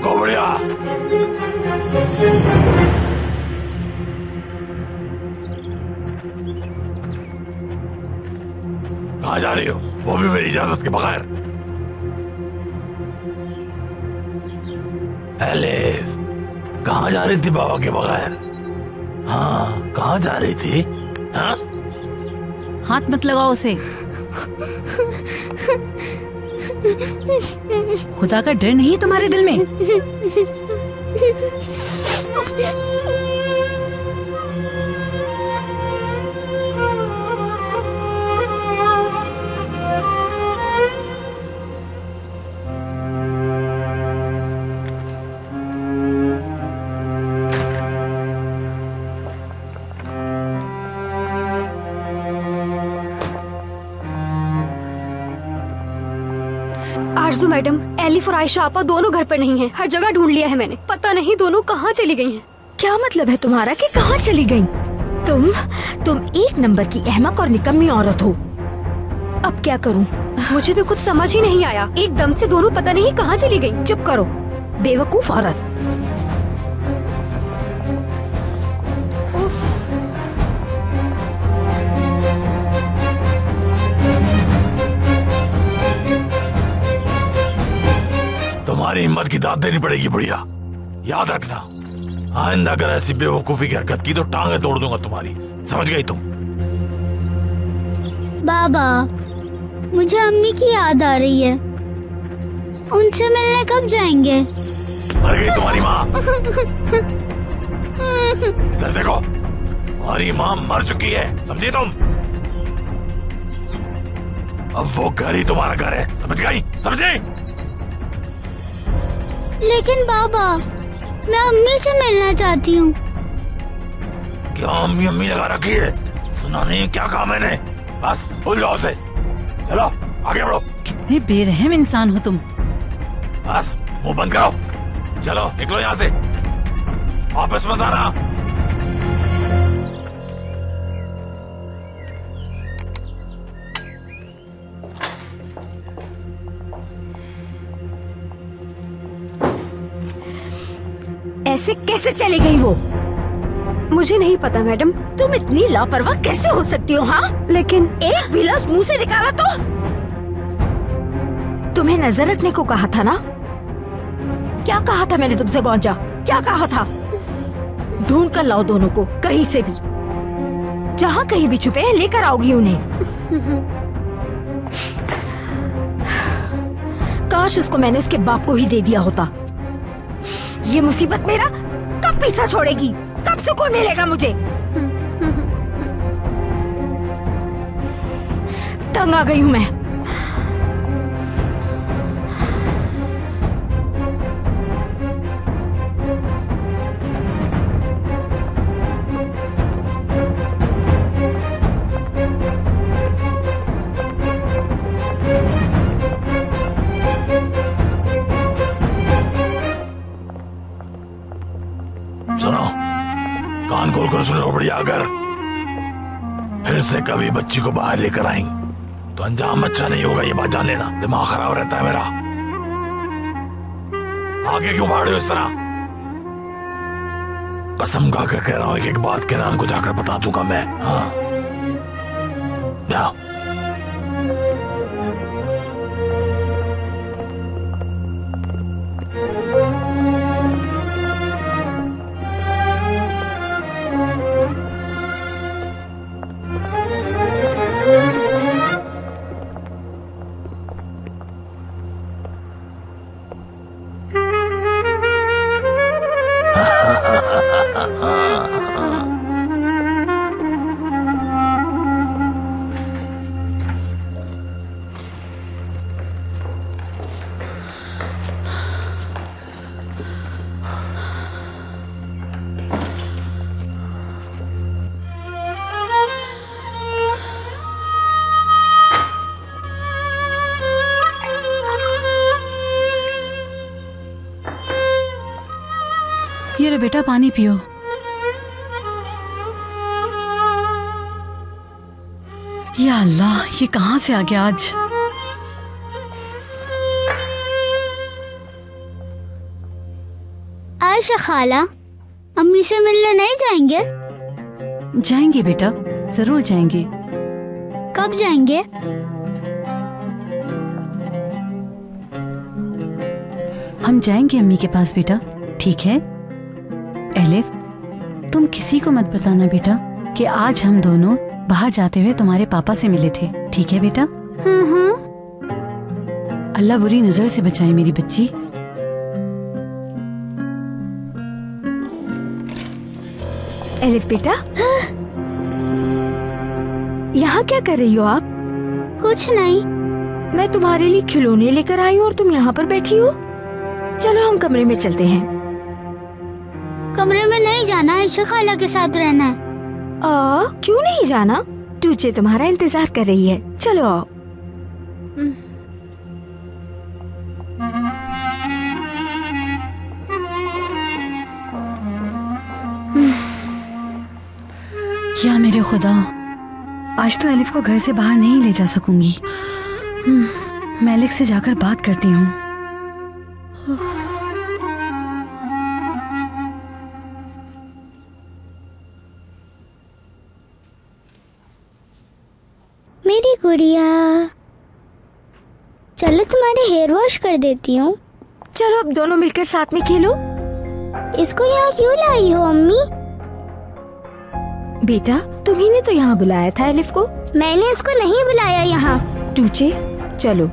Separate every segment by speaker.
Speaker 1: देखो बढ़िया। कहाँ जा रही हो, वो भी मेरी इजाजत के बगैर? एलिफ, कहाँ जा रही थी बाबा के बगैर? हाँ, कहाँ जा रही थी? हाँ?
Speaker 2: हाथ मत लगाओ उसे। खुदा का डर नहीं तुम्हारे दिल में?
Speaker 3: आरजू मैडम, एलिफ और आयशा आपा दोनों घर पर नहीं हैं। हर जगह ढूंढ लिया है मैंने, पता नहीं दोनों कहाँ चली गई हैं।
Speaker 4: क्या मतलब है तुम्हारा कि कहाँ चली गई? तुम एक नंबर की अहमक और निकम्मी औरत हो। अब क्या करूं?
Speaker 3: मुझे तो कुछ समझ ही नहीं आया, एकदम से दोनों पता नहीं कहाँ चली गई।
Speaker 4: चुप करो बेवकूफ औरत।
Speaker 1: तुम्हारी हिम्मत की दाद देनी पड़ेगी बुढ़िया, याद रखना। आइंदा अगर ऐसी बेवकूफी की हरकत की तो टांगे तोड़ दूंगा तुम्हारी, समझ गई तुम?
Speaker 5: बाबा, मुझे अम्मी की याद आ रही है, उनसे मिलने कब जाएंगे?
Speaker 1: मर गई तुम्हारी माँ। इधर देखो, तुम्हारी माँ मर चुकी है, समझी तुम? अब वो घर ही तुम्हारा घर है, समझ गई? समझी?
Speaker 5: लेकिन बाबा, मैं अम्मी से मिलना चाहती हूँ।
Speaker 1: क्या अम्मी अम्मी लगा रखी है? सुना नहीं क्या कहा मैंने? बस भूल जाओ उसे, चलो आगे बढ़ो।
Speaker 2: कितने बेरहम इंसान हो तुम।
Speaker 1: बस मुंह बंद करो, चलो निकलो यहाँ से, वापस मत आना।
Speaker 4: ऐसे कैसे चली गई वो?
Speaker 3: मुझे नहीं पता मैडम।
Speaker 4: तुम इतनी लापरवाह कैसे हो सकती हो? हाँ,
Speaker 3: लेकिन
Speaker 4: एक भी लफ्ज मुंह से निकाला तो? तुम्हें नजर रखने को कहा था ना? क्या कहा था मैंने तुमसे गौंजा? क्या कहा था? ढूंढ कर लाओ दोनों को, कहीं से भी, जहाँ कहीं भी छुपे लेकर आओगी उन्हें। काश उसको मैंने उसके बाप को ही दे दिया होता। ये मुसीबत मेरा कब पीछा छोड़ेगी? कब सुकून मिलेगा मुझे? तंग आ गई हूं मैं।
Speaker 1: सुनो, कान खोल कर सुनो बढ़िया। अगर फिर से कभी बच्ची को बाहर लेकर आएंगे तो अंजाम अच्छा नहीं होगा, ये बात जान लेना। दिमाग खराब रहता है मेरा। आगे क्यों भाड़ रहे हो इस तरह? कसम खाकर कह रहा हूं, एक एक बात के नाम को जाकर बता दूंगा मैं। हाँ, जाओ।
Speaker 2: ये रे बेटा, पानी पियो। या अल्लाह, ये कहां से आ गया आज?
Speaker 5: आयशा खाला, अम्मी से मिलने नहीं जाएंगे?
Speaker 2: जाएंगे बेटा, जरूर जाएंगे।
Speaker 5: कब जाएंगे?
Speaker 2: हम जाएंगे अम्मी के पास बेटा, ठीक है? एलिफ, तुम किसी को मत बताना बेटा कि आज हम दोनों बाहर जाते हुए तुम्हारे पापा से मिले थे, ठीक है बेटा?
Speaker 5: हाँ।
Speaker 2: अल्लाह बुरी नजर से बचाए मेरी बच्ची।
Speaker 4: एलिफ बेटा, यहाँ क्या कर रही हो आप?
Speaker 5: कुछ नहीं।
Speaker 4: मैं तुम्हारे लिए खिलौने लेकर आई हूँ और तुम यहाँ पर बैठी हो। चलो हम कमरे में चलते हैं।
Speaker 5: कमरे में नहीं जाना, आयशा खाला के साथ रहना है।
Speaker 4: क्यों नहीं जाना? टूचे तुम्हारा इंतजार कर रही है, चलो आओ।
Speaker 2: या मेरे खुदा, आज तो एलिफ को घर से बाहर नहीं ले जा सकूंगी। मैलिक से जाकर बात करती हूँ।
Speaker 5: मेरी गुड़िया, चलो तुम्हारे हेयर वॉश कर देती हूँ।
Speaker 4: चलो अब दोनों मिलकर साथ में खेलो।
Speaker 5: इसको यहाँ क्यों लाई हो अम्मी?
Speaker 4: बेटा, तुम्ही ने तो यहाँ बुलाया था एलिफ को।
Speaker 5: मैंने इसको नहीं बुलाया यहाँ।
Speaker 4: टूचे, चलो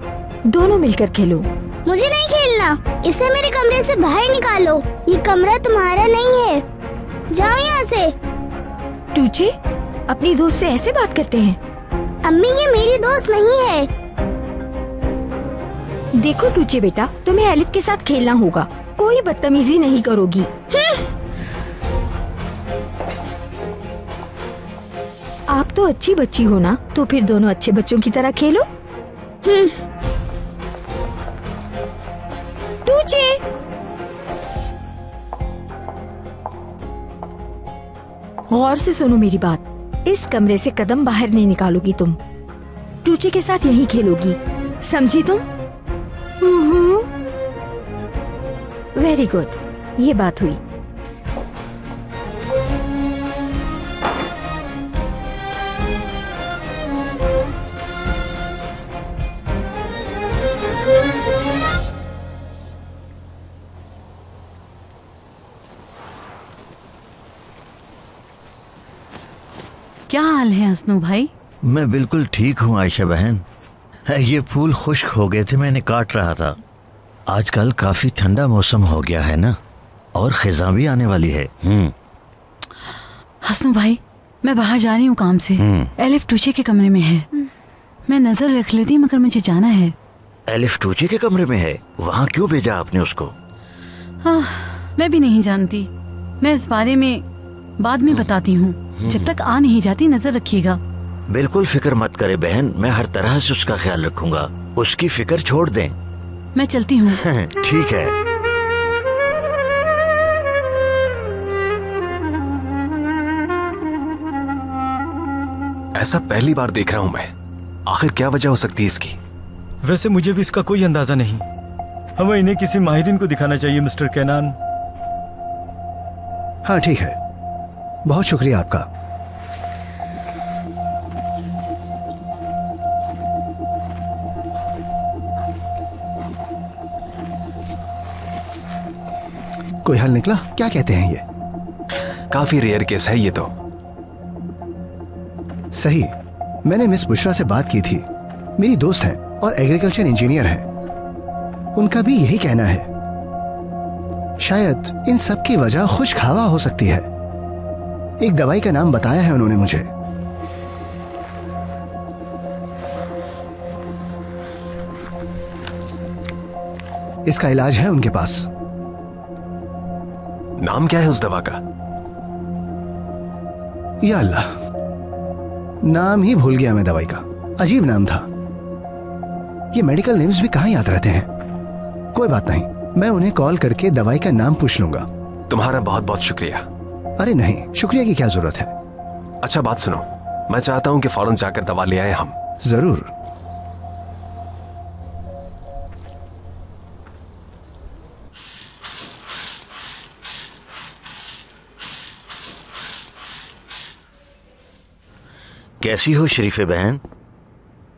Speaker 4: दोनों मिलकर खेलो।
Speaker 5: मुझे नहीं खेलना, इसे मेरे कमरे से बाहर निकालो। ये कमरा तुम्हारा नहीं है, जाओ यहाँ से।
Speaker 4: टूचे, अपनी दोस्त से ऐसे बात करते हैं?
Speaker 5: अम्मी, ये मेरी दोस्त नहीं है।
Speaker 4: देखो टूचे बेटा, तुम्हें एलिफ के साथ खेलना होगा, कोई बदतमीजी नहीं करोगी। आप तो अच्छी बच्ची हो ना, तो फिर दोनों अच्छे बच्चों की तरह खेलो। टूचे, गौर से सुनो मेरी बात। इस कमरे से कदम बाहर नहीं निकालोगी तुम। टूचे के साथ यहीं खेलोगी, समझी तुम? वेरी गुड, ये बात हुई।
Speaker 2: क्या हाल है हसनू भाई?
Speaker 6: मैं बिल्कुल ठीक हूँ आयशा बहन। ये फूल खुश्क हो गए थे, मैंने काट रहा था। आजकल काफी ठंडा मौसम हो गया है ना, और खिज़ां भी आने वाली है।
Speaker 2: हसनू भाई, मैं बाहर जा रही हूँ काम से। एलिफ टूचे के कमरे में है। मैं नजर रख लेती मगर मुझे जाना है।
Speaker 6: एलिफ टूचे के कमरे में है? वहाँ क्यों भेजा आपने उसको?
Speaker 2: मैं भी नहीं जानती। मैं इस बारे में बाद में बताती हूँ। जब तक आ नहीं जाती नजर रखिएगा।
Speaker 6: बिल्कुल फिक्र मत करे बहन, मैं हर तरह से उसका ख्याल रखूंगा। उसकी फिक्र छोड़ दें।
Speaker 2: मैं चलती हूँ।
Speaker 6: ठीक है।
Speaker 7: ऐसा पहली बार देख रहा हूं मैं। आखिर क्या वजह हो सकती है इसकी?
Speaker 8: वैसे मुझे भी इसका कोई अंदाजा नहीं। हमें इन्हें किसी माहिरीन को दिखाना चाहिए मिस्टर कैनान।
Speaker 9: हाँ ठीक है, बहुत शुक्रिया आपका। कोई हल निकला? क्या कहते हैं ये?
Speaker 7: काफी रेयर केस है ये तो।
Speaker 9: सही, मैंने मिस बुशरा से बात की थी। मेरी दोस्त हैं और एग्रीकल्चर इंजीनियर हैं। उनका भी यही कहना है। शायद इन सब की वजह खुश्क हवा हो सकती है। एक दवाई का नाम बताया है उन्होंने मुझे। इसका इलाज है उनके पास।
Speaker 7: नाम क्या है उस दवा का?
Speaker 9: या अल्लाह, नाम ही भूल गया मैं दवाई का। अजीब नाम था। ये मेडिकल नेम्स भी कहाँ याद रहते हैं। कोई बात नहीं, मैं उन्हें कॉल करके दवाई का नाम पूछ लूंगा।
Speaker 7: तुम्हारा बहुत बहुत शुक्रिया।
Speaker 9: अरे नहीं, शुक्रिया की क्या जरूरत है।
Speaker 7: अच्छा बात सुनो, मैं चाहता हूँ कि फौरन जाकर दवा ले आए हम।
Speaker 9: जरूर।
Speaker 6: कैसी हो शरीफे बहन?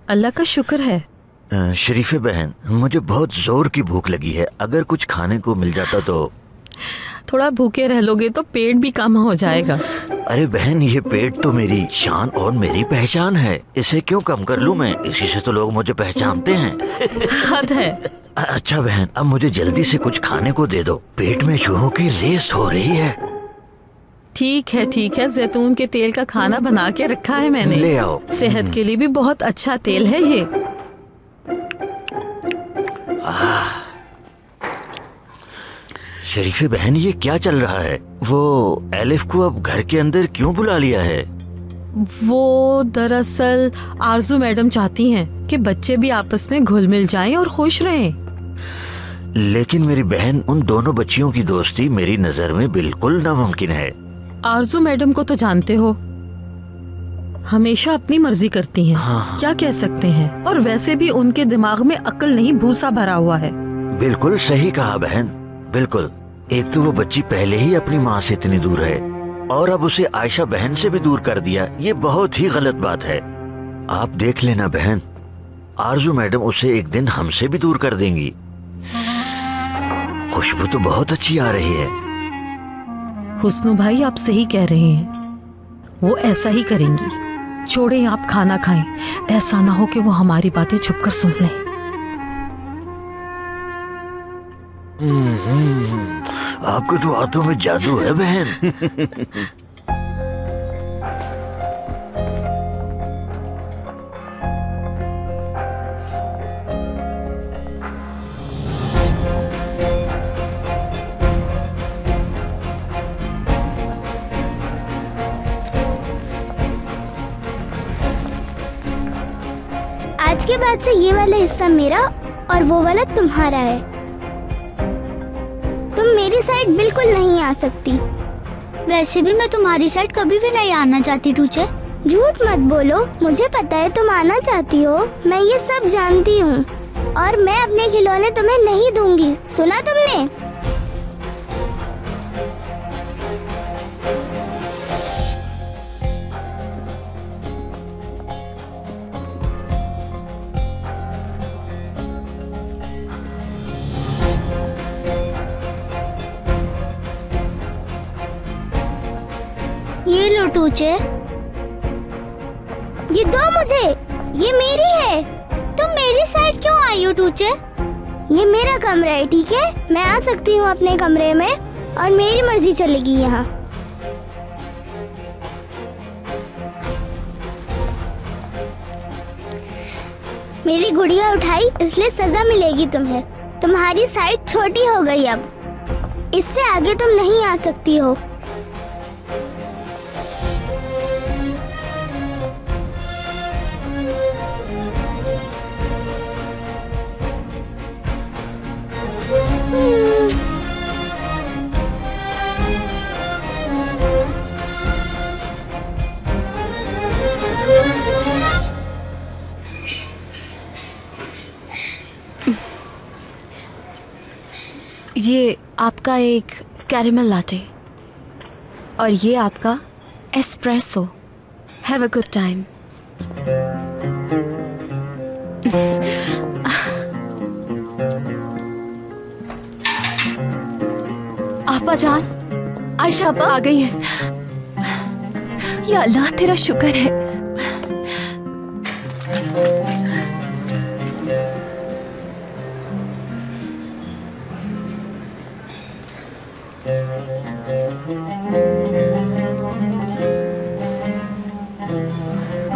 Speaker 4: अल्लाह का शुक्र है।
Speaker 6: शरीफे बहन, मुझे बहुत जोर की भूख लगी है, अगर कुछ खाने को मिल जाता तो।
Speaker 4: थोड़ा भूखे रह लोगे तो पेट भी कम हो जाएगा।
Speaker 6: अरे बहन, ये पेट तो मेरी शान और मेरी पहचान है, इसे क्यों कम कर लूं मैं? इसी से तो लोग मुझे पहचानते हैं।
Speaker 4: हद है।
Speaker 6: अच्छा बहन, अब मुझे जल्दी से कुछ खाने को दे दो, पेट में चूहों की रेस हो रही है।
Speaker 4: ठीक है ठीक है, जैतून के तेल का खाना बना के रखा है मैंने।
Speaker 6: ले आओ।
Speaker 4: सेहत के लिए भी बहुत अच्छा तेल है ये।
Speaker 6: शरीफे बहन, ये क्या चल रहा है? वो एलिफ को अब घर के अंदर क्यों बुला लिया है?
Speaker 4: वो दरअसल आरजू मैडम चाहती हैं कि बच्चे भी आपस में घुल मिल जाएं और खुश रहें।
Speaker 6: लेकिन मेरी बहन, उन दोनों बच्चियों की दोस्ती मेरी नजर में बिल्कुल नामुमकिन है।
Speaker 4: आरजू मैडम को तो जानते हो, हमेशा अपनी मर्जी करती हैं।
Speaker 6: हाँ।
Speaker 4: क्या कह सकते हैं, और वैसे भी उनके दिमाग में अक्ल नहीं, भूसा भरा हुआ है।
Speaker 6: बिल्कुल सही कहा बहन, बिल्कुल। एक तो वो बच्ची पहले ही अपनी माँ से इतनी दूर है और अब उसे आयशा बहन से भी दूर कर दिया, ये बहुत ही गलत बात है। आप देख लेना बहन, आरजू मैडम उसे एक दिन हमसे भी दूर कर देंगी। खुशबू तो बहुत अच्छी आ रही है।
Speaker 4: हुस्नू भाई, आप सही कह रहे हैं, वो ऐसा ही करेंगी। छोड़े, आप खाना खाएं, ऐसा ना हो कि वो हमारी बातें छुपकर सुन लें।
Speaker 6: आपके तो हाथों में जादू है बहन।
Speaker 5: आज के बाद से ये वाला हिस्सा मेरा और वो वाला तुम्हारा है। तुम मेरी साइड बिल्कुल नहीं आ सकती। वैसे भी मैं तुम्हारी साइड कभी भी नहीं आना चाहती टूचे। झूठ मत बोलो, मुझे पता है तुम आना चाहती हो, मैं ये सब जानती हूँ। और मैं अपने खिलौने तुम्हें नहीं दूंगी, सुना तुमने? ये लो टूचे, ये दो मुझे, ये मेरी है। तुम मेरी साइड क्यों आई हो टूचे? ये मेरा कमरा है, ठीक है? मैं आ सकती हूँ अपने कमरे में और मेरी मर्जी चलेगी यहाँ। मेरी गुड़िया उठाई इसलिए सजा मिलेगी तुम्हें। तुम्हारी साइड छोटी हो गई, अब इससे आगे तुम नहीं आ सकती हो।
Speaker 10: ये आपका एक कैरेमल लाटे और ये आपका espresso. Have a good time. आपा जान, आयशा आपा आ गई है। या अल्लाह, तेरा शुक्र है।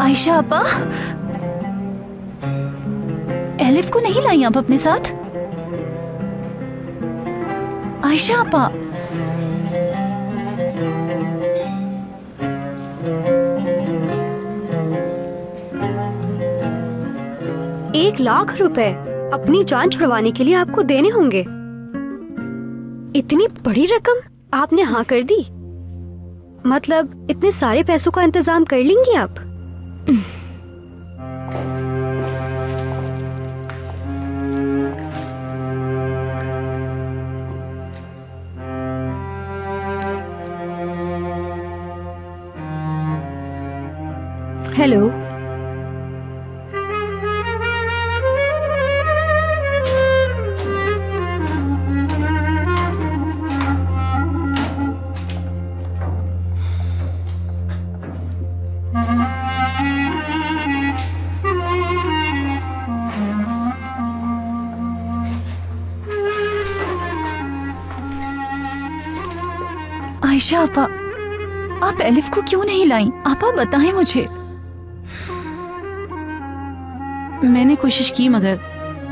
Speaker 10: आयशा आपा, एलिफ को नहीं लाई आप अपने साथ? आयशा आपा,
Speaker 3: ₹1,00,000 अपनी जान छुड़वाने के लिए आपको देने होंगे। इतनी बड़ी रकम आपने हाँ कर दी? मतलब इतने सारे पैसों का इंतजाम कर लेंगी आप?
Speaker 4: हेलो।
Speaker 10: आयशा आपा, आप एलिफ को क्यों नहीं लाई? आपा बताएं मुझे।
Speaker 2: मैंने कोशिश की मगर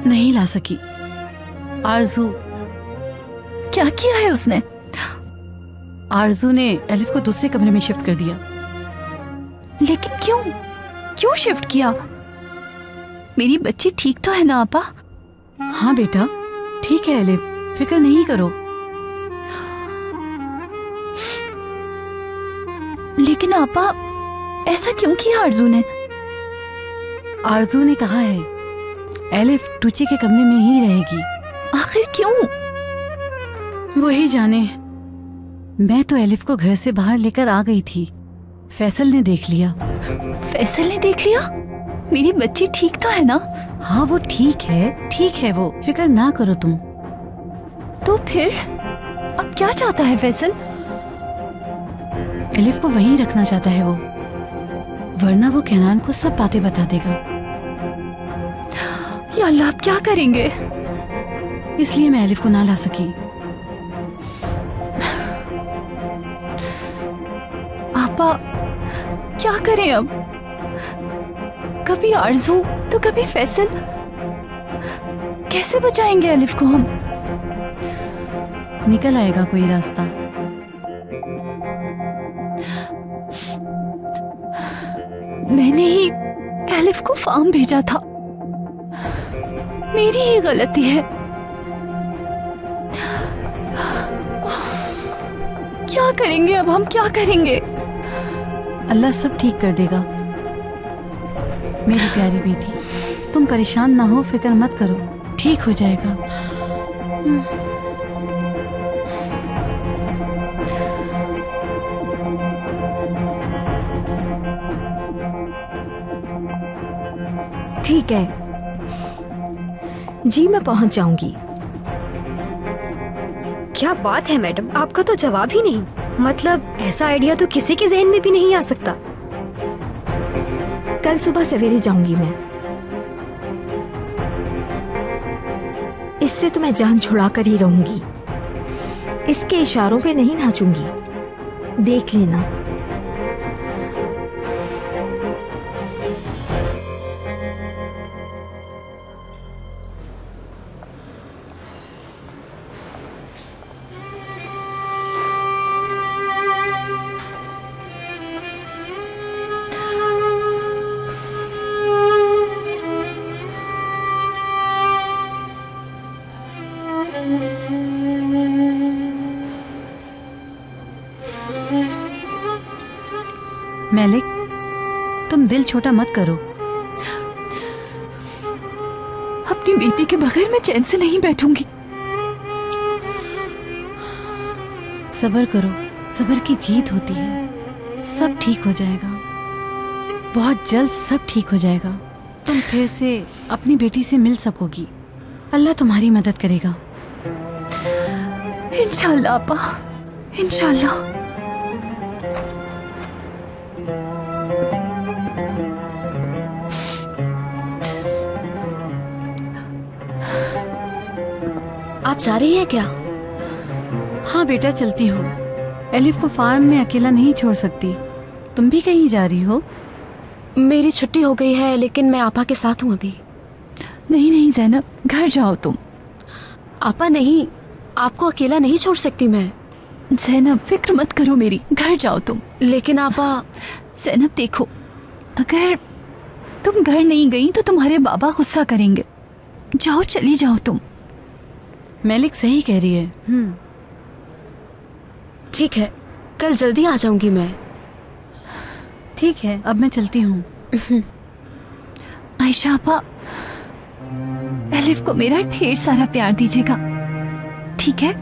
Speaker 2: नहीं ला सकी। आरजू।
Speaker 10: क्या किया है उसने?
Speaker 2: आरजू ने एलिफ को दूसरे कमरे में शिफ्ट कर दिया।
Speaker 10: लेकिन क्यों? क्यों शिफ्ट किया? मेरी बच्ची ठीक तो है ना आपा?
Speaker 2: हाँ बेटा ठीक है एलिफ, फिक्र नहीं करो।
Speaker 10: लेकिन आपा ऐसा क्यों किया आरजू ने?
Speaker 2: आरजू ने कहा है एलिफ टूचे के कमरे में ही रहेगी।
Speaker 10: आखिर क्यों?
Speaker 2: वही जाने। मैं तो एलिफ को घर से बाहर लेकर आ गई थी, फैसल ने देख लिया।
Speaker 10: फैसल ने देख लिया? मेरी बच्ची ठीक तो है ना?
Speaker 2: हाँ वो ठीक है वो, फिक्र ना करो तुम।
Speaker 10: तो फिर अब क्या चाहता है फैसल?
Speaker 2: एलिफ को वहीं रखना चाहता है वो, वरना वो केनान को सब बातें बता देगा।
Speaker 10: या अल्लाह, अब क्या करेंगे?
Speaker 2: इसलिए मैं एलिफ को ना ला सकी।
Speaker 10: आपा क्या करें अब? कभी आरजू तो कभी फैसल, कैसे बचाएंगे एलिफ को हम?
Speaker 2: निकल आएगा कोई रास्ता।
Speaker 10: मैंने ही एलिफ को फार्म भेजा था, मेरी ही गलती है। क्या करेंगे अब हम, क्या करेंगे?
Speaker 2: अल्लाह सब ठीक कर देगा मेरी प्यारी बेटी, तुम परेशान ना हो, फिक्र मत करो, ठीक हो जाएगा।
Speaker 4: ठीक है जी, मैं पहुंच जाऊंगी।
Speaker 3: क्या बात है मैडम, आपका तो जवाब ही नहीं। मतलब ऐसा आइडिया तो किसी के जहन में भी नहीं आ सकता।
Speaker 4: कल सुबह सवेरे जाऊंगी मैं। इससे तो मैं जान छुड़ा कर ही रहूंगी, इसके इशारों पे नहीं नाचूंगी, देख लेना।
Speaker 2: मैलिक, तुम दिल छोटा मत करो।
Speaker 10: अपनी बेटी के बगैर मैं चैन से नहीं बैठूंगी।
Speaker 2: सब्र करो, सब्र की जीत होती है, सब ठीक हो जाएगा, बहुत जल्द सब ठीक हो जाएगा। तुम फिर से अपनी बेटी से मिल सकोगी, अल्लाह तुम्हारी मदद करेगा।
Speaker 10: इंशाल्लाह आपा, इंशाल्लाह। आप जा रही हैं क्या?
Speaker 2: हाँ बेटा चलती हूँ, एलिफ को फार्म में अकेला नहीं छोड़ सकती। तुम भी कहीं जा रही हो?
Speaker 10: मेरी छुट्टी हो गई है, लेकिन मैं आपा के साथ हूँ अभी। नहीं नहीं ज़ैनब, घर जाओ तुम। आपा नहीं, आपको अकेला नहीं छोड़ सकती मैं। ज़ैनब फिक्र मत करो मेरी, घर जाओ तुम। लेकिन आपा। ज़ैनब देखो, अगर तुम घर नहीं गई तो तुम्हारे बाबा गुस्सा करेंगे। जाओ, चली जाओ तुम।
Speaker 2: मैलिक सही कह रही है।
Speaker 10: ठीक है, कल जल्दी आ जाऊंगी मैं।
Speaker 2: ठीक है, अब मैं चलती हूँ।
Speaker 10: आयशा आपा, एलिफ को मेरा ढेर सारा प्यार दीजिएगा, ठीक है?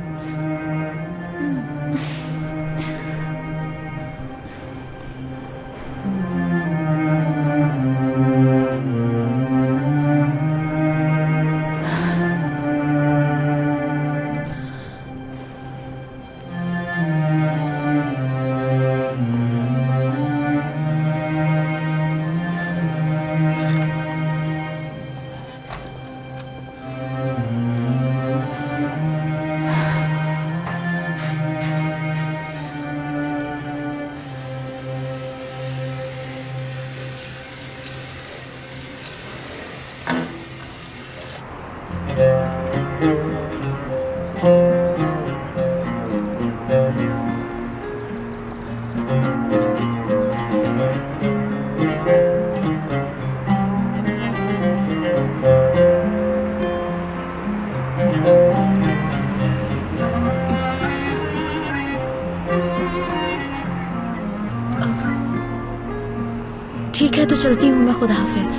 Speaker 10: ठीक है तो चलती हूँ मैं, खुदा हाफिज।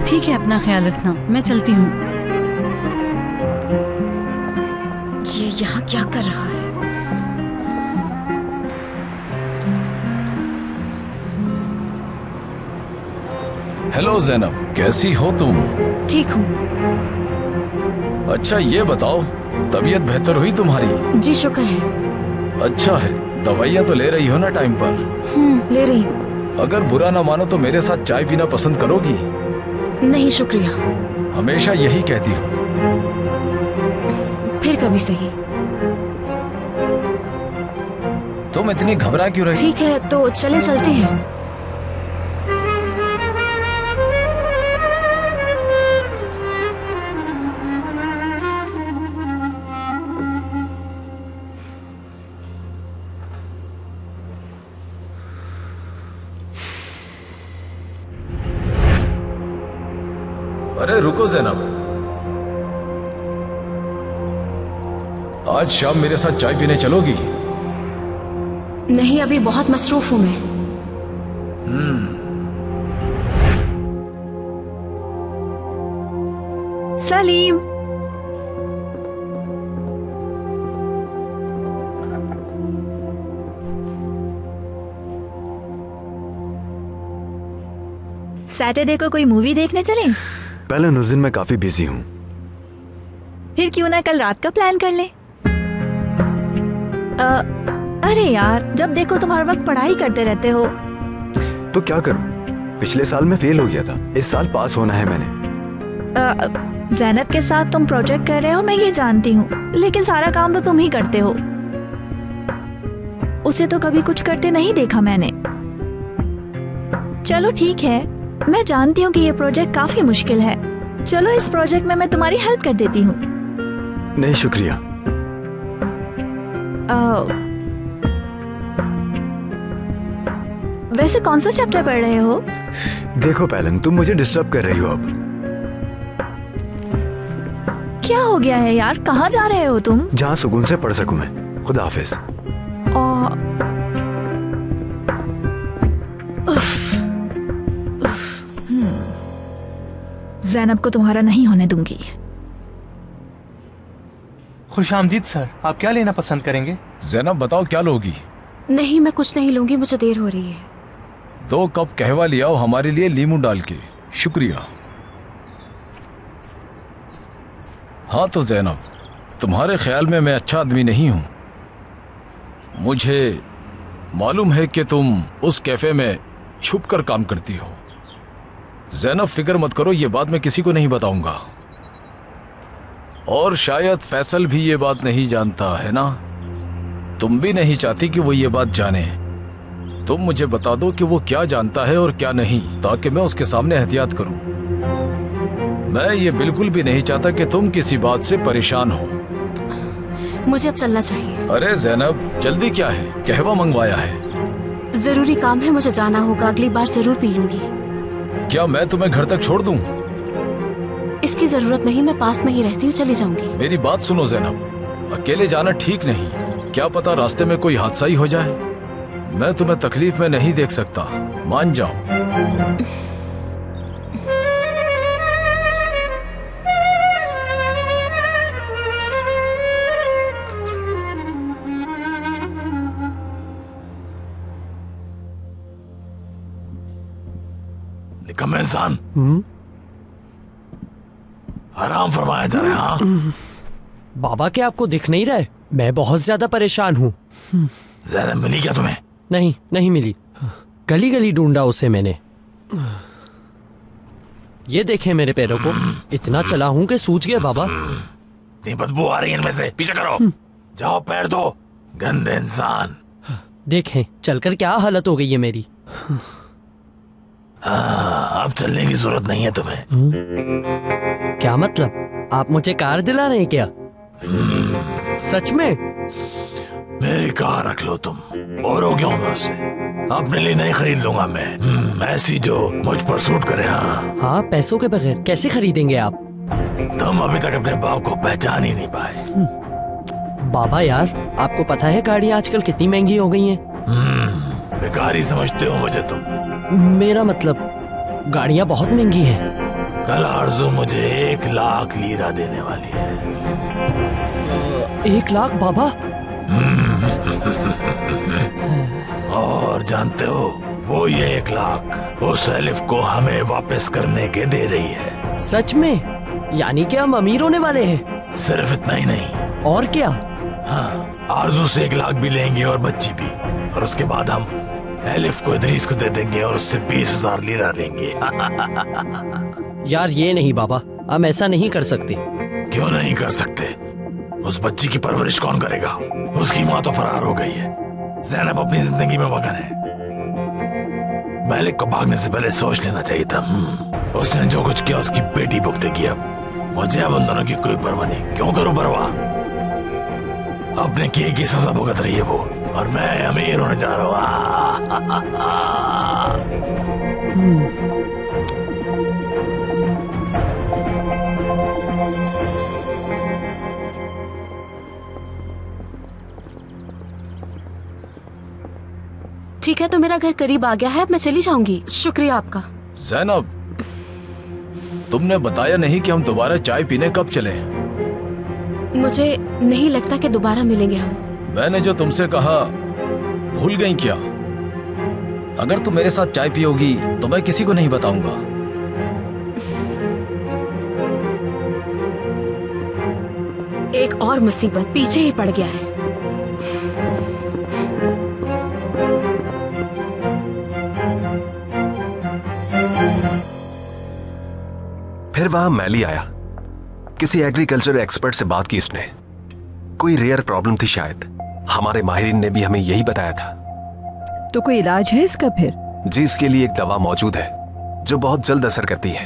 Speaker 2: ठीक है, अपना ख्याल रखना, मैं चलती हूँ।
Speaker 10: ये यहाँ क्या कर रहा है?
Speaker 11: हेलो जैनब, कैसी हो तुम?
Speaker 10: ठीक हूँ।
Speaker 11: अच्छा ये बताओ, तबीयत बेहतर हुई तुम्हारी?
Speaker 10: जी शुक्र है।
Speaker 11: अच्छा है, दवाइयाँ तो ले रही हो ना टाइम पर?
Speaker 10: ले रही हूँ।
Speaker 11: अगर बुरा ना मानो तो मेरे साथ चाय पीना पसंद करोगी?
Speaker 10: नहीं शुक्रिया।
Speaker 11: हमेशा यही कहती हो।
Speaker 10: फिर कभी सही।
Speaker 11: तुम इतनी घबरा क्यों रही?
Speaker 10: ठीक है तो चलते हैं।
Speaker 11: अरे रुको जैनब, आज शाम मेरे साथ चाय पीने चलोगी?
Speaker 10: नहीं, अभी बहुत मसरूफ हूं मैं।
Speaker 4: सलीम, सैटरडे को कोई मूवी देखने चलें?
Speaker 12: पहले उस दिन मैं काफी बिजी हूँ।
Speaker 4: फिर क्यों ना कल रात का प्लान कर लें? अरे यार, जब देखो तुम हर वक्त पढ़ाई करते रहते हो।
Speaker 12: तो क्या करूँ, पिछले साल में फेल हो गया था, इस साल पास होना है मैंने।
Speaker 4: ज़ैनब के साथ तुम प्रोजेक्ट कर रहे हो, मैं ये जानती हूँ, लेकिन सारा काम तो तुम ही करते हो। उसे तो कभी कुछ करते नहीं देखा मैंने। चलो ठीक है, मैं जानती हूँ कि ये प्रोजेक्ट काफी मुश्किल है। चलो इस प्रोजेक्ट में मैं तुम्हारी हेल्प कर देती हूँ।
Speaker 12: नहीं शुक्रिया।
Speaker 4: वैसे कौन सा चैप्टर पढ़ रहे हो?
Speaker 12: देखो पैलन, तुम मुझे डिस्टर्ब कर रही हो अब।
Speaker 4: क्या हो गया है यार, कहाँ जा रहे हो तुम?
Speaker 12: जहाँ सुकून से पढ़ सकूं मैं। खुदा हाफिज।
Speaker 4: ज़ैनब को तुम्हारा नहीं होने दूंगी।
Speaker 13: खुशामदीद सर, आप क्या लेना पसंद करेंगे?
Speaker 11: ज़ैनब बताओ क्या लोगी?
Speaker 10: नहीं, मैं कुछ नहीं लूंगी, मुझे देर हो रही है।
Speaker 11: 2 कप कहवा लिया हो हमारे लिए, लीमू डाल के। शुक्रिया। हाँ तो ज़ैनब, तुम्हारे ख्याल में मैं अच्छा आदमी नहीं हूं। मुझे मालूम है कि तुम उस कैफे में छुप कर काम करती हो। ज़ैनब फिक्र मत करो, ये बात मैं किसी को नहीं बताऊंगा। और शायद फैसल भी ये बात नहीं जानता है ना? तुम भी नहीं चाहती कि वो ये बात जाने। तुम मुझे बता दो कि वो क्या जानता है और क्या नहीं, ताकि मैं उसके सामने एहतियात करूं। मैं ये बिल्कुल भी नहीं चाहता कि तुम किसी बात से परेशान हो।
Speaker 10: मुझे अब चलना चाहिए।
Speaker 11: अरे ज़ैनब, जल्दी क्या है? कहवा मंगवाया है।
Speaker 10: जरूरी काम है, मुझे जाना होगा, अगली बार जरूर पी लूंगी।
Speaker 11: क्या मैं तुम्हें घर तक छोड़ दूं?
Speaker 10: इसकी जरूरत नहीं, मैं पास में ही रहती हूँ, चली जाऊंगी।
Speaker 11: मेरी बात सुनो ज़ैनब, अकेले जाना ठीक नहीं। क्या पता रास्ते में कोई हादसा ही हो जाए। मैं तुम्हें तकलीफ में नहीं देख सकता, मान जाओ।
Speaker 1: निकम्मे इंसान, आराम फरमाया जा रहा है।
Speaker 14: बाबा क्या आपको दिख नहीं रहा है? मैं बहुत ज्यादा परेशान हूँ।
Speaker 1: ज़ैनब मिली क्या तुम्हें?
Speaker 14: नहीं, नहीं मिली। गली गली ढूंढा उसे मैंने। ये देखें मेरे पैरों को, इतना चला हूँ कि सूज गया बाबा।
Speaker 1: नहीं, बदबू आ रही है इनमें से, पीछे करो। जाओ पैर दो, गंदे इंसान।
Speaker 14: देखें चलकर क्या हालत हो गई है मेरी।
Speaker 1: हाँ, अब चलने की जरूरत नहीं है तुम्हें।
Speaker 14: क्या मतलब? आप मुझे कार दिला रहे हैं क्या? सच में?
Speaker 1: मेरी कार रख लो तुम, और हो गया हूँ मैं उससे। अपने लिए नहीं खरीद लूंगा मैं, ऐसी जो मुझ पर सूट करे। हाँ
Speaker 14: हाँ, पैसों के बगैर कैसे खरीदेंगे आप?
Speaker 1: तुम अभी तक अपने बाप को पहचान ही नहीं पाए।
Speaker 14: बाबा यार, आपको पता है गाड़ियाँ आजकल कितनी महंगी हो गई हैं?
Speaker 1: बेकारी समझते हो मुझे तुम।
Speaker 14: मेरा मतलब गाड़ियाँ बहुत महंगी हैं।
Speaker 1: कल आरजू मुझे 1 लाख लीरा देने वाली है।
Speaker 14: 1 लाख बाबा?
Speaker 1: और जानते हो, वो ये 1 लाख उस एलिफ को हमें वापस करने के दे रही है।
Speaker 14: सच में? यानी कि हम अमीर होने वाले हैं?
Speaker 1: सिर्फ इतना ही नहीं।
Speaker 14: और क्या?
Speaker 1: हाँ, आरजू से 1 लाख भी लेंगे और बच्ची भी, और उसके बाद हम एलिफ को इदरीस को दे देंगे और उससे 20,000 लीरा लेंगे।
Speaker 14: यार ये नहीं बाबा, हम ऐसा नहीं कर सकते।
Speaker 1: क्यों नहीं कर सकते? उस बच्ची की परवरिश कौन करेगा? उसकी माँ तो फरार हो गई है। ज़ैनब अपनी जिंदगी में मगन है। मलिक को भागने से पहले सोच लेना चाहिए था। उसने जो कुछ किया उसकी बेटी भुगतेगी। अब मुझे अब उन दोनों की कोई परवाह नहीं। क्यों करूं परवाह? अपने किए की सजा भुगत रही है वो, और मैं अमीर होने जा रहा हूँ।
Speaker 10: ठीक है, तो मेरा घर करीब आ गया है, अब मैं चली जाऊंगी। शुक्रिया आपका।
Speaker 11: ज़ैनब, तुमने बताया नहीं कि हम दोबारा चाय पीने कब चलें?
Speaker 10: मुझे नहीं लगता कि दोबारा मिलेंगे हम।
Speaker 11: मैंने जो तुमसे कहा भूल गई क्या? अगर तुम मेरे साथ चाय पियोगी तो मैं किसी को नहीं बताऊंगा।
Speaker 10: एक और मुसीबत पीछे ही पड़ गया है।
Speaker 7: फिर वहां मैली आया। किसी एग्रीकल्चर एक्सपर्ट से बात की इसने। कोई रेयर प्रॉब्लम थी शायद। हमारे माहिरीन ने भी हमें यही बताया था।
Speaker 15: तो कोई इलाज है इसका फिर?
Speaker 7: जी, इसके लिए एक दवा मौजूद है जो बहुत जल्द असर करती है।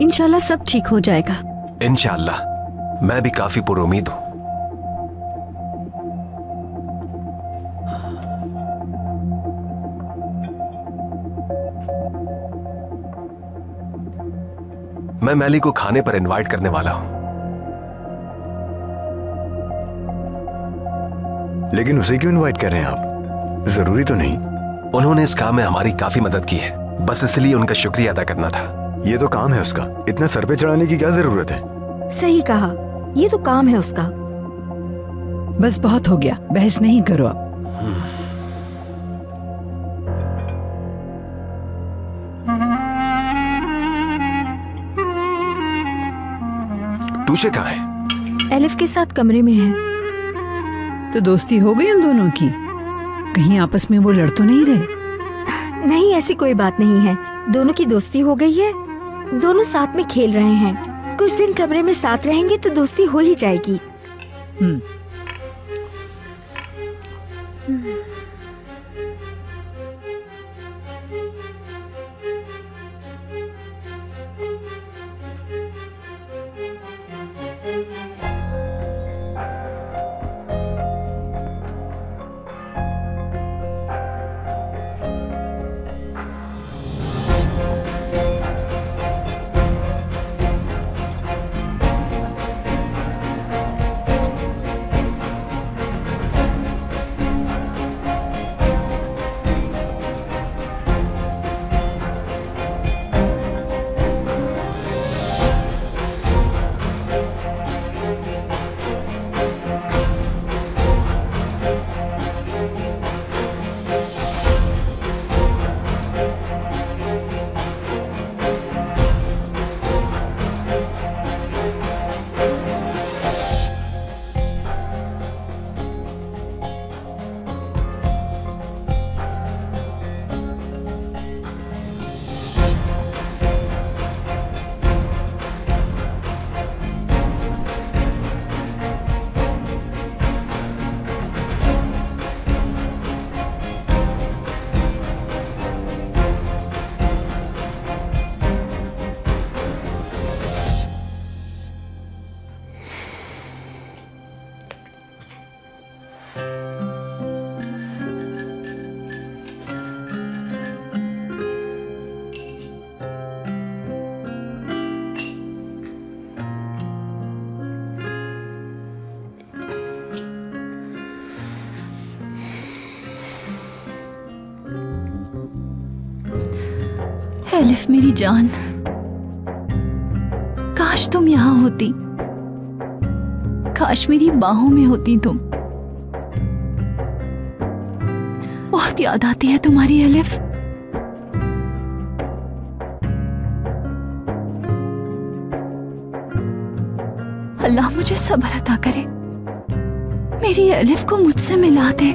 Speaker 15: इंशाल्लाह सब ठीक हो जाएगा।
Speaker 7: इंशाल्लाह। मैं भी काफी पुरुमीद हूं। मैं मैली को खाने पर इनवाइट करने वाला हूं।
Speaker 12: लेकिन उसे क्यों इनवाइट कर रहे हैं आप? जरूरी तो नहीं।
Speaker 7: उन्होंने इस काम में हमारी काफी मदद की है, बस इसलिए उनका शुक्रिया अदा करना था।
Speaker 12: ये तो काम है उसका, इतना सर पे चढ़ाने की क्या जरूरत है?
Speaker 4: सही कहा, ये तो काम है उसका।
Speaker 15: बस बहुत हो गया, बहस नहीं करो अब।
Speaker 7: टूशे कहाँ है?
Speaker 4: एलिफ के साथ कमरे में है।
Speaker 15: तो दोस्ती हो गई उन दोनों की? कहीं आपस में वो लड़ तो नहीं रहे?
Speaker 4: नहीं, ऐसी कोई बात नहीं है। दोनों की दोस्ती हो गई है। दोनों साथ में खेल रहे हैं। कुछ दिन कमरे में साथ रहेंगे तो दोस्ती हो ही जाएगी।
Speaker 10: एलिफ मेरी जान, काश तुम यहाँ होती, काश मेरी बाहों में होती तुम। बहुत याद आती है तुम्हारी एलिफ। अल्लाह मुझे सब्र अता करे, मेरी एलिफ को मुझसे मिला दे।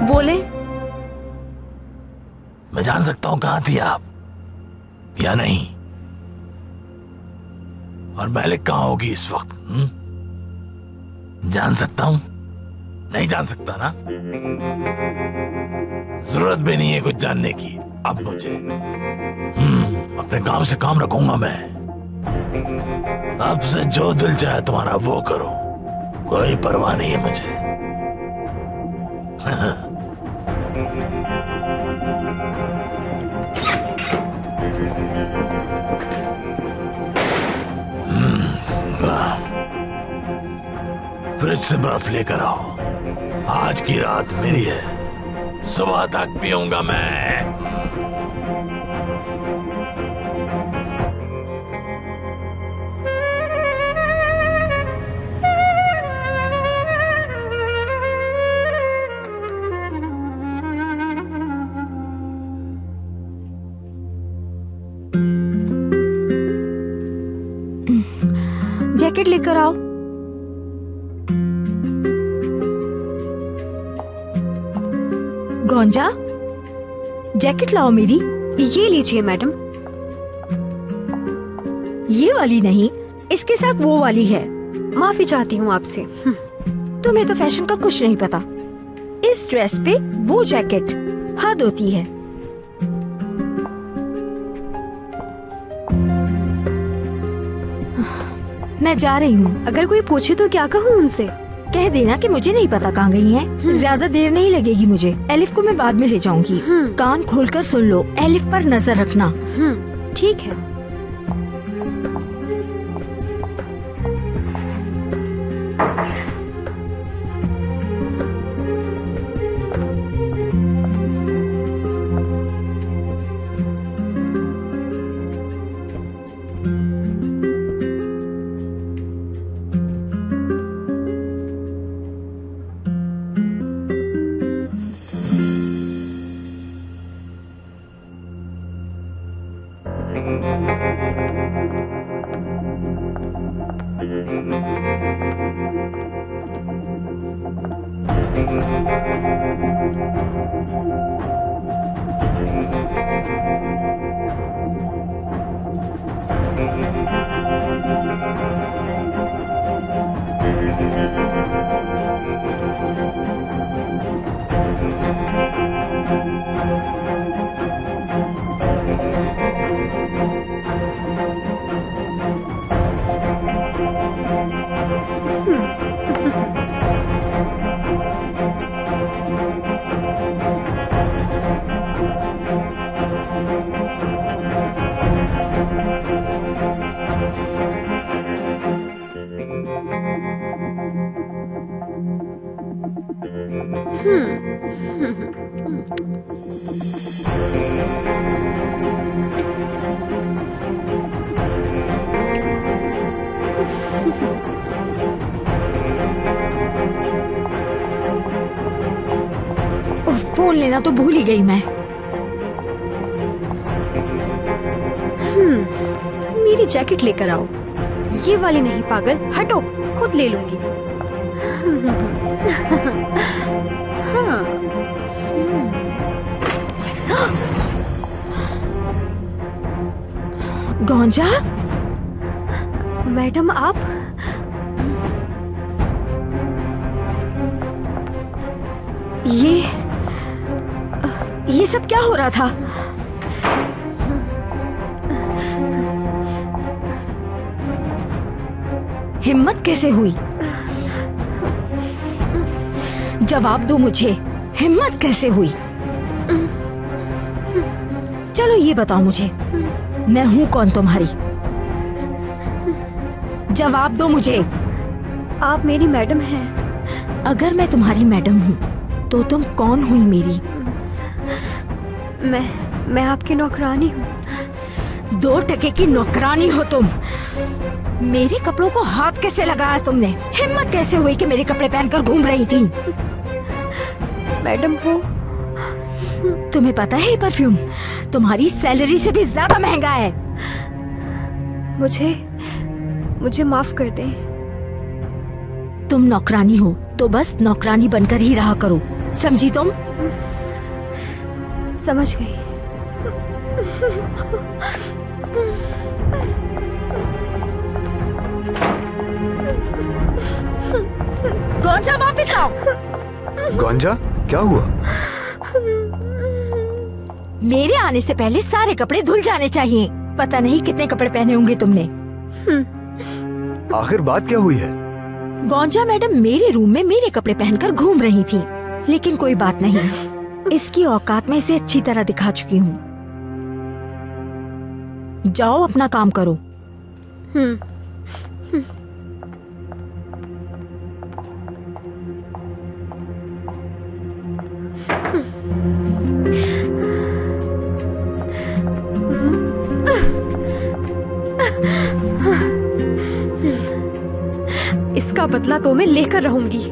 Speaker 4: बोले,
Speaker 1: मैं जान सकता हूं कहां थी आप या नहीं, और मैलिक कहां होगी इस वक्त? जान सकता हूं? नहीं जान सकता ना? जरूरत भी नहीं है कुछ जानने की अब मुझे। अपने काम से काम रखूंगा मैं। अब से जो दिल चाहे तुम्हारा वो करो, कोई परवाह नहीं है मुझे। फ्रिज से बर्फ लेकर आओ, आज की रात मेरी है, सुबह तक पीऊंगा मैं।
Speaker 4: जैकेट लेकर आओ। गोंजा, जैकेट लाओ मेरी।
Speaker 3: ये लीजिए मैडम।
Speaker 4: ये वाली नहीं, इसके साथ वो वाली है।
Speaker 3: माफी चाहती हूँ आपसे।
Speaker 4: तुम्हें तो फैशन का कुछ नहीं पता। इस ड्रेस पे वो जैकेट हद होती है। मैं जा रही हूँ।
Speaker 3: अगर कोई पूछे तो क्या कहूँ उनसे?
Speaker 4: कह देना कि मुझे नहीं पता कहाँ गई हैं। ज्यादा देर नहीं लगेगी मुझे। एलिफ को मैं बाद में ले जाऊंगी। कान खोलकर सुन लो, एलिफ पर नजर रखना।
Speaker 3: ठीक है।
Speaker 4: फोन लेना तो भूल ही गई मैं।
Speaker 3: मेरी जैकेट लेकर आओ। ये वाली नहीं पागल, हटो, खुद ले लूंगी। हाँ।
Speaker 4: गोंजा,
Speaker 3: मैडम आप
Speaker 4: ये सब क्या हो रहा था? हिम्मत कैसे हुई? जवाब दो मुझे, हिम्मत कैसे हुई? चलो ये बताओ मुझे, मैं हूँ कौन तुम्हारी? जवाब दो मुझे।
Speaker 3: आप मेरी मैडम हैं।
Speaker 4: अगर मैं तुम्हारी मैडम हूँ तो तुम कौन हुई मेरी?
Speaker 3: मैं आपकी नौकरानी हूँ।
Speaker 4: 2 टके की नौकरानी हो तुम? मेरे कपड़ों को हाथ कैसे लगाया तुमने? हिम्मत कैसे हुई कि मेरे कपड़े पहनकर घूम रही थी?
Speaker 3: मैडम वो,
Speaker 4: तुम्हें पता है ये परफ्यूम तुम्हारी सैलरी से भी ज्यादा महंगा है।
Speaker 3: मुझे माफ कर दें।
Speaker 4: तुम नौकरानी हो तो बस नौकरानी बनकर ही रहा करो, समझी तुम?
Speaker 3: समझ गई।
Speaker 4: गोंजा वापस आओ।
Speaker 12: गोंजा, क्या हुआ?
Speaker 4: मेरे आने से पहले सारे कपड़े धुल जाने चाहिए। पता नहीं कितने कपड़े पहने होंगे तुमने।
Speaker 12: आखिर बात क्या हुई है?
Speaker 4: गोंजा मैडम मेरे रूम में मेरे कपड़े पहनकर घूम रही थी, लेकिन कोई बात नहीं, इसकी औकात मैं इसे अच्छी तरह दिखा चुकी हूँ। जाओ अपना काम करो।
Speaker 3: इसका बदला तो मैं लेकर रहूंगी।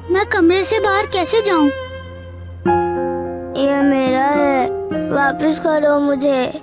Speaker 5: मैं कमरे से बाहर कैसे जाऊं? ये मेरा है, वापस करो मुझे।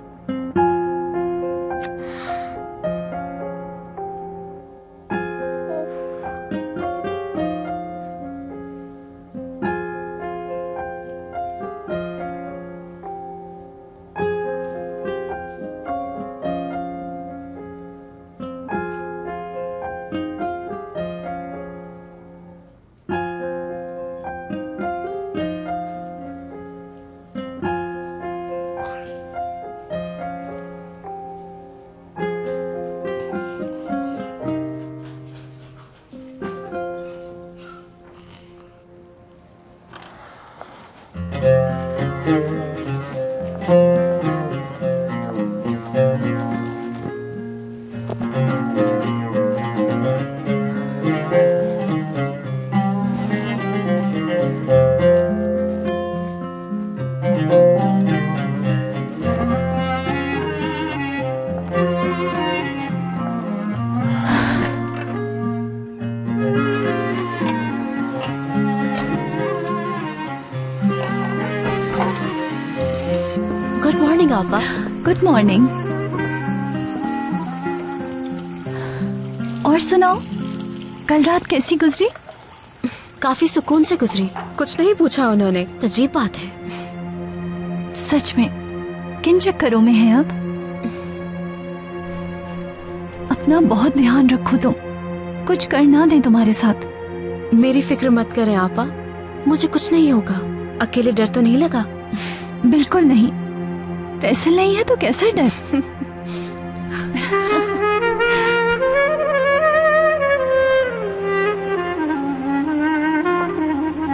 Speaker 10: Good morning. और सुनाओ, कल रात कैसी गुजरी?
Speaker 16: काफी सुकून से गुजरी। कुछ नहीं पूछा उन्होंने। अजीब बात है।
Speaker 10: सच में किन चक्करों में है अब? अपना बहुत ध्यान रखो तुम, कुछ कर ना दें तुम्हारे साथ।
Speaker 16: मेरी फिक्र मत करें आपा, मुझे कुछ नहीं होगा। अकेले डर तो नहीं लगा?
Speaker 10: बिल्कुल नहीं। पैसे नहीं है तो कैसा डर?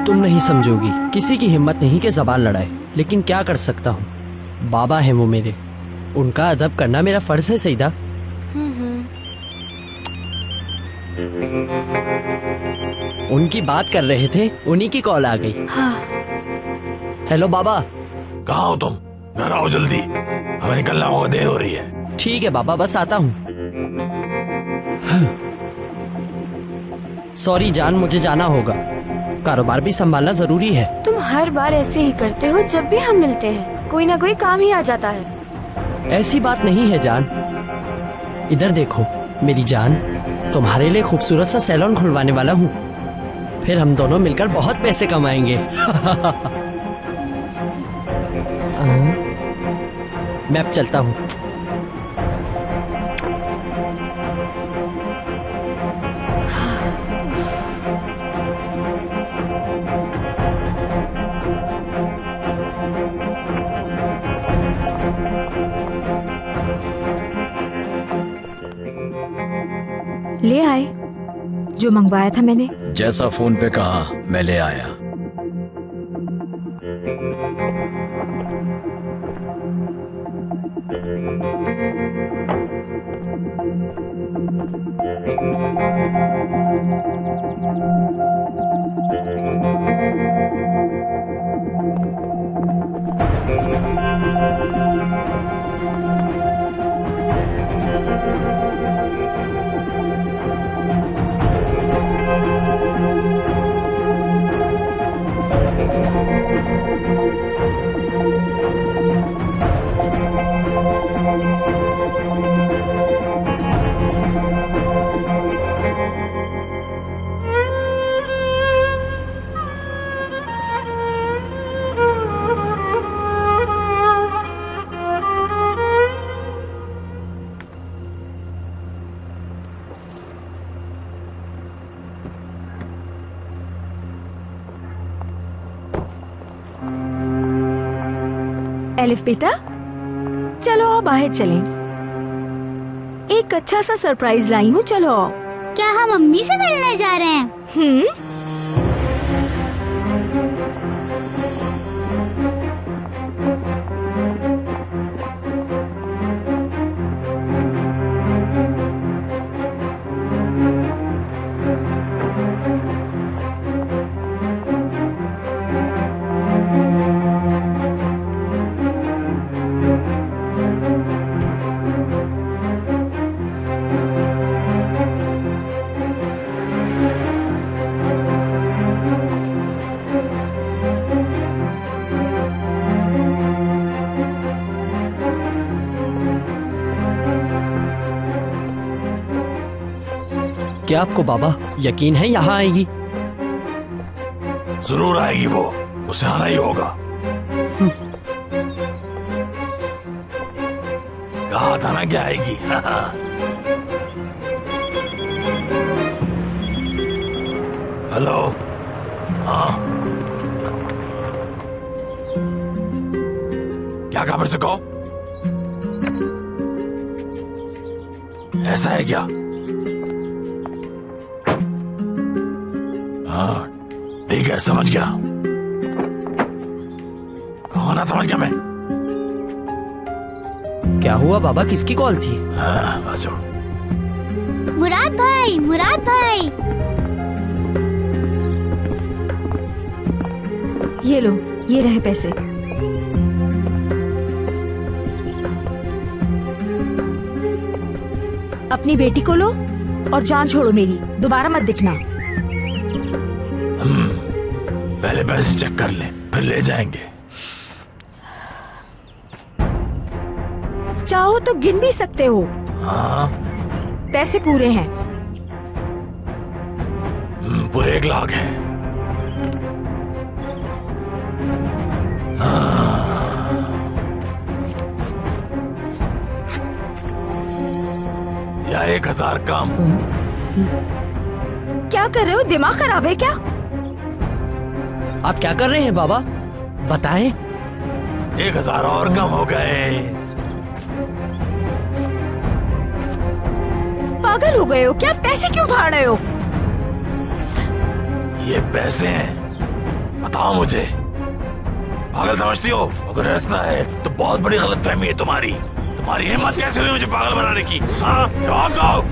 Speaker 14: तुम नहीं समझोगी, किसी की हिम्मत नहीं कि ज़बान लड़ाए, लेकिन क्या कर सकता हूँ। बाबा है वो मेरे, उनका अदब करना मेरा फर्ज है सईदा। उनकी बात कर रहे थे, उन्हीं की कॉल आ गई।
Speaker 16: हाँ।
Speaker 14: हेलो बाबा।
Speaker 1: कहाँ हो तुम? घर आओ जल्दी, हमें निकलना होगा, देर हो रही है।
Speaker 14: ठीक है बाबा, बस आता हूँ। सॉरी जान, मुझे जाना होगा, कारोबार भी संभालना जरूरी है।
Speaker 16: तुम हर बार ऐसे ही करते हो, जब भी हम मिलते हैं कोई ना कोई काम ही आ जाता है।
Speaker 14: ऐसी बात नहीं है जान, इधर देखो मेरी जान, तुम्हारे लिए खूबसूरत सा सैलून खुलवाने वाला हूँ। फिर हम दोनों मिलकर बहुत पैसे कमाएंगे। मैं अब चलता हूँ।
Speaker 4: ले आए जो मंगवाया था मैंने।
Speaker 11: जैसा फोन पे कहा मैं ले आया।
Speaker 4: एलिफ बेटा, चलो आओ बाहर चलें। एक अच्छा सा सरप्राइज लाई हूँ, चलो आओ।
Speaker 5: क्या हम मम्मी से मिलने जा रहे हैं?
Speaker 14: क्या आपको बाबा यकीन है यहाँ आएगी?
Speaker 1: जरूर आएगी वो, उसे आना ही होगा। कहा था ना क्या आएगी। हेलो, हाँ क्या खबर से कहो। ऐसा है क्या? हाँ ठीक है, समझ गया। ना समझ गया मैं।
Speaker 14: क्या हुआ बाबा, किसकी कॉल थी?
Speaker 1: हाँ,
Speaker 5: मुराद भाई, मुराद भाई।
Speaker 4: ये लो, ये रहे पैसे। अपनी बेटी को लो और जान छोड़ो मेरी, दोबारा मत दिखना।
Speaker 1: पहले पैसे चेक कर लें, फिर ले जाएंगे।
Speaker 4: चाहो तो गिन भी सकते हो।
Speaker 1: हाँ
Speaker 4: पैसे पूरे हैं।
Speaker 1: पूरे 1 लाख हैं। हाँ। या 1000 कम।
Speaker 4: क्या कर रहे हो, दिमाग खराब है क्या?
Speaker 14: आप क्या कर रहे हैं बाबा, बताएं।
Speaker 1: 1000 और कम हो गए।
Speaker 4: पागल हो गए हो क्या? पैसे क्यों फाड़ रहे हो?
Speaker 1: ये पैसे हैं, बताओ मुझे। पागल समझती हो? अगर ऐसा है तो बहुत बड़ी गलतफहमी है तुम्हारी। तुम्हारी हिम्मत कैसे हुई मुझे पागल बनाने की? हाँ जवाब दो।